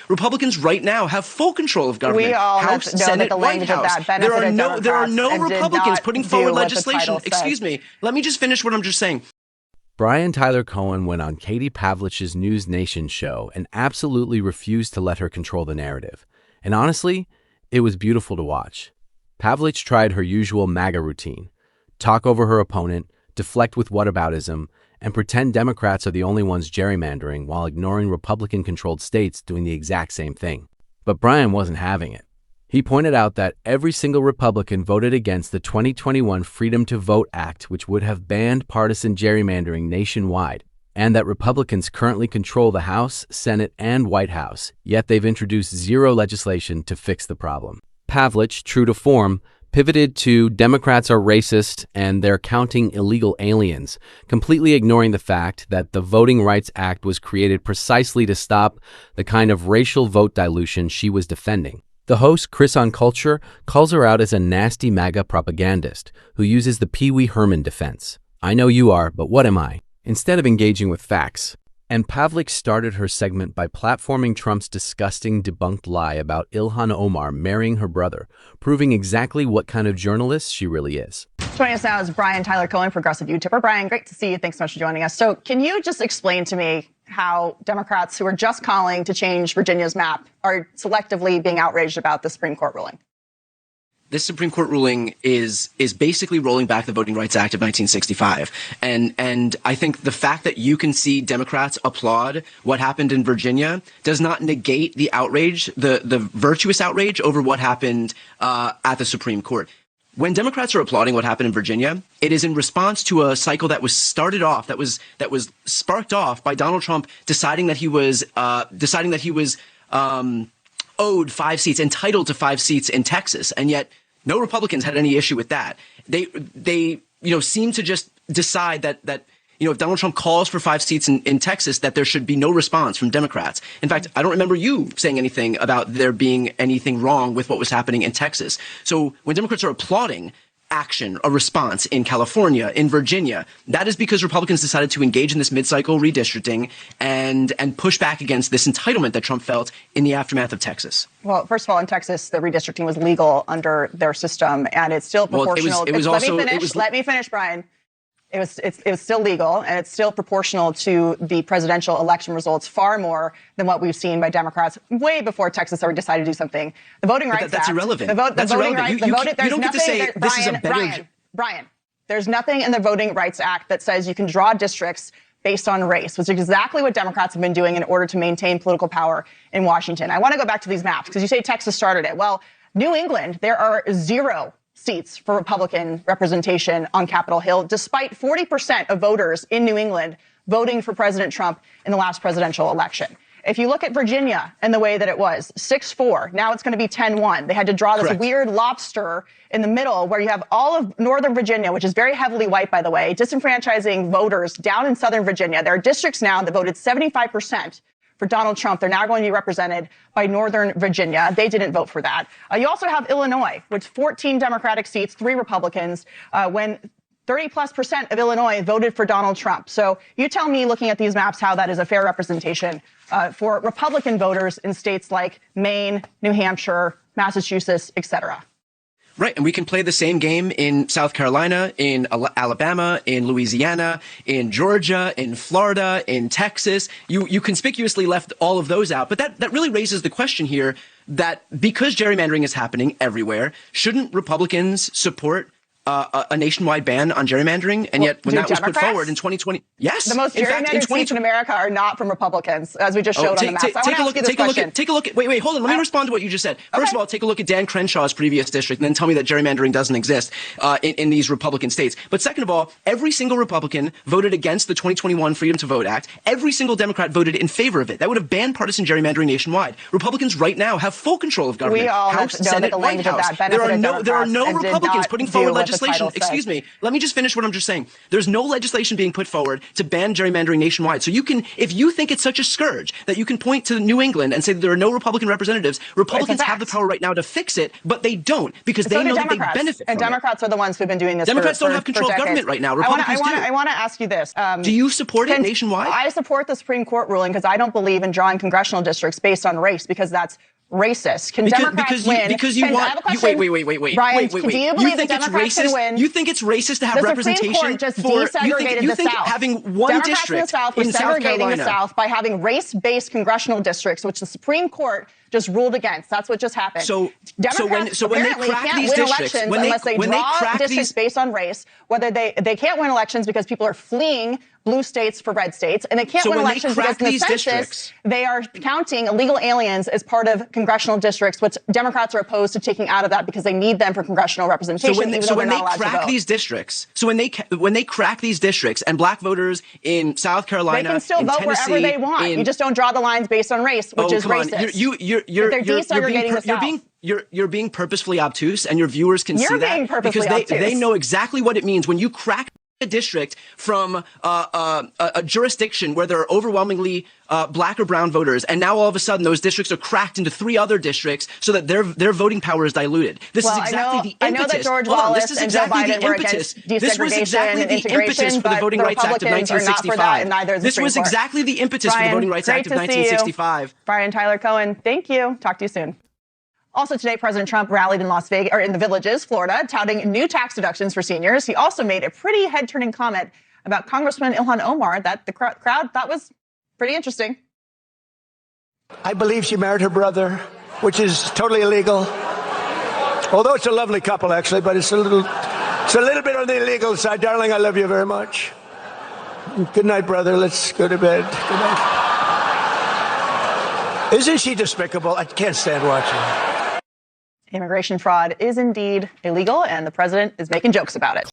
Republicans right now have full control of government. We all House, know Senate, that the language White of House. that There are benefited no Democrats Republicans putting forward what the legislation. title says. Excuse me. Let me just finish what I'm just saying. Brian Tyler Cohen went on Katie Pavlich's News Nation show and absolutely refused to let her control the narrative. And honestly, it was beautiful to watch. Pavlich tried her usual MAGA routine: talk over her opponent, deflect with whataboutism, and pretend Democrats are the only ones gerrymandering while ignoring Republican-controlled states doing the exact same thing. But Brian wasn't having it. He pointed out that every single Republican voted against the 2021 Freedom to Vote Act, which would have banned partisan gerrymandering nationwide, and that Republicans currently control the House, Senate, and White House, yet they've introduced zero legislation to fix the problem. Pavlich, true to form, pivoted to Democrats are racist and they're counting illegal aliens, completely ignoring the fact that the Voting Rights Act was created precisely to stop the kind of racial vote dilution she was defending. The host, Chris on Culture, calls her out as a nasty MAGA propagandist who uses the Pee Wee Herman defense. I know you are, but what am I? Instead of engaging with facts. And Pavlich started her segment by platforming Trump's disgusting debunked lie about Ilhan Omar marrying her brother, proving exactly what kind of journalist she really is. Joining us now is Brian Tyler Cohen, progressive YouTuber. Brian, great to see you. Thanks so much for joining us. So can you just explain to me how Democrats who are just calling to change Virginia's map are selectively being outraged about the Supreme Court ruling? This Supreme Court ruling is basically rolling back the Voting Rights Act of 1965. And I think the fact that you can see Democrats applaud what happened in Virginia does not negate the outrage, the virtuous outrage over what happened at the Supreme Court. When Democrats are applauding what happened in Virginia, it is in response to a cycle that was started off, that was sparked off by Donald Trump deciding that he was owed 5 seats, entitled to 5 seats in Texas, and yet no Republicans had any issue with that. They seem to just decide that if Donald Trump calls for 5 seats in Texas, that there should be no response from Democrats. In fact, I don't remember you saying anything about there being anything wrong with what was happening in Texas. So when Democrats are applauding action, a response in California, in Virginia, that is because Republicans decided to engage in this mid-cycle redistricting and push back against this entitlement that Trump felt in the aftermath of Texas. Well, first of all, in Texas, the redistricting was legal under their system, and it's still proportional. Let me finish, Brian. It was still legal, and it's still proportional to the presidential election results far more than what we've seen by Democrats way before Texas ever decided to do something. The Voting Rights Act. That's irrelevant. That's irrelevant. You don't get to say this is a better. Brian, there's nothing in the Voting Rights Act that says you can draw districts based on race, which is exactly what Democrats have been doing in order to maintain political power in Washington. I want to go back to these maps because you say Texas started it. Well, New England, there are 0 seats for Republican representation on Capitol Hill, despite 40% of voters in New England voting for President Trump in the last presidential election. If you look at Virginia and the way that it was, 6-4, now it's going to be 10-1. They had to draw this weird lobster in the middle where you have all of Northern Virginia, which is very heavily white, by the way, disenfranchising voters down in Southern Virginia. There are districts now that voted 75% for Donald Trump. They're now going to be represented by Northern Virginia. They didn't vote for that. You also have Illinois, with 14 Democratic seats, 3 Republicans, when 30+% of Illinois voted for Donald Trump. So you tell me, looking at these maps, how that is a fair representation for Republican voters in states like Maine, New Hampshire, Massachusetts, et cetera. Right, and we can play the same game in South Carolina, in Alabama, in Louisiana, in Georgia, in Florida, in Texas. You conspicuously left all of those out, but that really raises the question here that because gerrymandering is happening everywhere, shouldn't Republicans support a nationwide ban on gerrymandering? And yet, when that was put forward in 2020, yes, the most gerrymandered seats in America are not from Republicans, as we just showed on the maps. Take a look at. Wait, hold on. Let me respond to what you just said. First of all, take a look at Dan Crenshaw's previous district, and then tell me that gerrymandering doesn't exist in these Republican states. But second of all, every single Republican voted against the 2021 Freedom to Vote Act. Every single Democrat voted in favor of it. That would have banned partisan gerrymandering nationwide. Republicans right now have full control of government. We all House, know Senate, that the White language of House. that There are no Republicans putting forward legislation. title says. Excuse me. Let me just finish what I'm just saying. There's no legislation being put forward to ban gerrymandering nationwide. So you can, if you think it's such a scourge that you can point to New England and say that there are no Republican representatives, Republicans have the power right now to fix it, but they don't because they know that they benefit from it. Democrats are the ones who've been doing this. Democrats don't have control of government right now. Republicans do. I want to ask you this. Do you support it nationwide? I support the Supreme Court ruling because I don't believe in drawing congressional districts based on race because that's racist. Can Democrats win? Because you want. Wait. Brian, do you believe that Democrats can win? You think it's racist to have representation? The Supreme Court just desegregated the South. Having one Democrats in the South were segregating the South by having race-based congressional districts, which the Supreme Court just ruled against. That's what just happened. So Democrats when they crack these districts, unless they draw districts based on race, whether they can't win elections because people are fleeing blue states for red states, and they can't win elections because in the census they are counting illegal aliens as part of congressional districts, which Democrats are opposed to taking out of that because they need them for congressional representation. So when they crack these districts, and black voters in South Carolina, they can still vote Tennessee, wherever they want. You just don't draw the lines based on race, which is racist. You're being purposefully obtuse, and your viewers can see that because they know exactly what it means when you crack a district from a jurisdiction where there are overwhelmingly black or brown voters, and now all of a sudden those districts are cracked into 3 other districts so that their voting power is diluted. This is exactly the impetus. I know that George Wallace and Joe Biden were against desegregation This was exactly and the integration, impetus for the Voting Rights Act of 1965. This was exactly the impetus for the Voting Rights Act of 1965. Brian Tyler Cohen, thank you. Talk to you soon. Also today, President Trump rallied in Las Vegas, or in the Villages, Florida, touting new tax deductions for seniors. He also made a pretty head-turning comment about Congressman Ilhan Omar that the crowd thought was pretty interesting. I believe she married her brother, which is totally illegal. Although it's a lovely couple, actually, but it's a little bit on the illegal side. Darling, I love you very much. Good night, brother. Let's go to bed. Good night. Isn't she despicable? I can't stand watching her. Immigration fraud is indeed illegal, and the president is making jokes about it.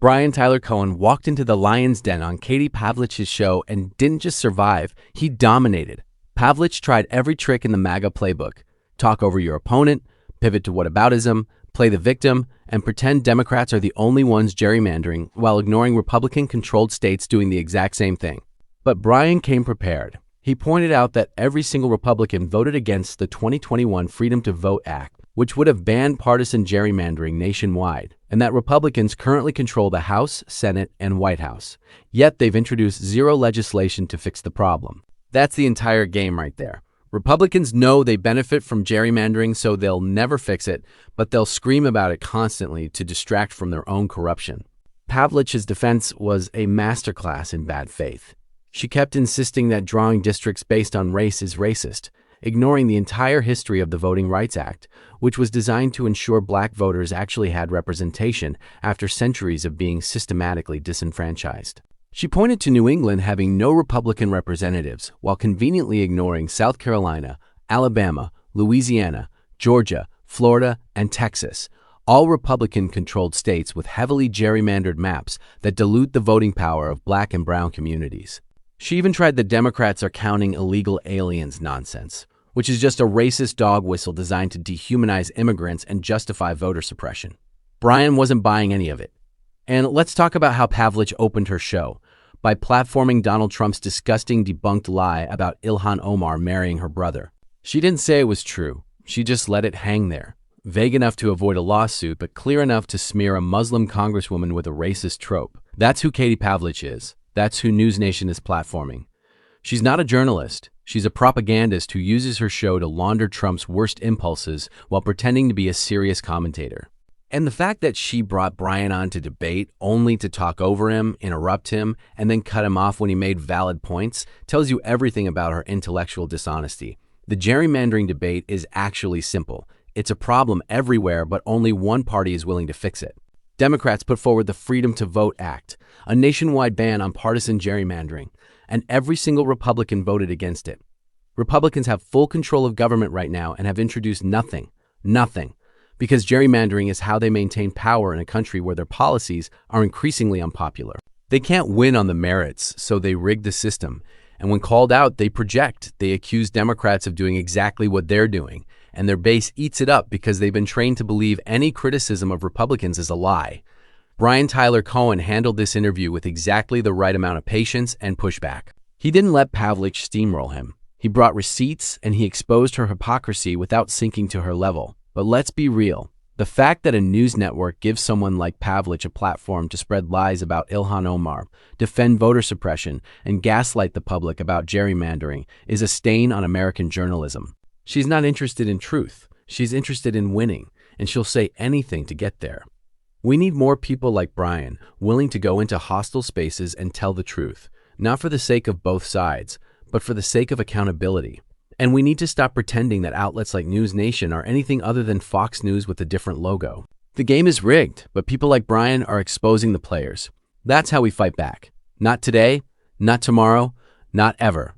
Brian Tyler Cohen walked into the lion's den on Katie Pavlich's show and didn't just survive, he dominated. Pavlich tried every trick in the MAGA playbook: talk over your opponent, pivot to whataboutism, play the victim, and pretend Democrats are the only ones gerrymandering while ignoring Republican-controlled states doing the exact same thing. But Brian came prepared. He pointed out that every single Republican voted against the 2021 Freedom to Vote Act, which would have banned partisan gerrymandering nationwide, and that Republicans currently control the House, Senate, and White House. Yet they've introduced zero legislation to fix the problem. That's the entire game right there. Republicans know they benefit from gerrymandering, so they'll never fix it, but they'll scream about it constantly to distract from their own corruption. Pavlich's defense was a masterclass in bad faith. She kept insisting that drawing districts based on race is racist, ignoring the entire history of the Voting Rights Act, which was designed to ensure black voters actually had representation after centuries of being systematically disenfranchised. She pointed to New England having no Republican representatives, while conveniently ignoring South Carolina, Alabama, Louisiana, Georgia, Florida, and Texas, all Republican-controlled states with heavily gerrymandered maps that dilute the voting power of black and brown communities. She even tried the Democrats are counting illegal aliens nonsense, which is just a racist dog whistle designed to dehumanize immigrants and justify voter suppression. Brian wasn't buying any of it. And let's talk about how Pavlich opened her show, by platforming Donald Trump's disgusting debunked lie about Ilhan Omar marrying her brother. She didn't say it was true. She just let it hang there, vague enough to avoid a lawsuit, but clear enough to smear a Muslim congresswoman with a racist trope. That's who Katie Pavlich is. That's who News Nation is platforming. She's not a journalist. She's a propagandist who uses her show to launder Trump's worst impulses while pretending to be a serious commentator. And the fact that she brought Brian on to debate only to talk over him, interrupt him, and then cut him off when he made valid points tells you everything about her intellectual dishonesty. The gerrymandering debate is actually simple. It's a problem everywhere, but only one party is willing to fix it. Democrats put forward the Freedom to Vote Act, a nationwide ban on partisan gerrymandering, and every single Republican voted against it. Republicans have full control of government right now and have introduced nothing, because gerrymandering is how they maintain power in a country where their policies are increasingly unpopular. They can't win on the merits, so they rig the system. And when called out, they project. They accuse Democrats of doing exactly what they're doing. And their base eats it up because they've been trained to believe any criticism of Republicans is a lie. Brian Tyler Cohen handled this interview with exactly the right amount of patience and pushback. He didn't let Pavlich steamroll him. He brought receipts and he exposed her hypocrisy without sinking to her level. But let's be real. The fact that a news network gives someone like Pavlich a platform to spread lies about Ilhan Omar, defend voter suppression, and gaslight the public about gerrymandering is a stain on American journalism. She's not interested in truth. She's interested in winning, and she'll say anything to get there. We need more people like Brian, willing to go into hostile spaces and tell the truth, not for the sake of both sides, but for the sake of accountability. And we need to stop pretending that outlets like News Nation are anything other than Fox News with a different logo. The game is rigged, but people like Brian are exposing the players. That's how we fight back. Not today, not tomorrow, not ever.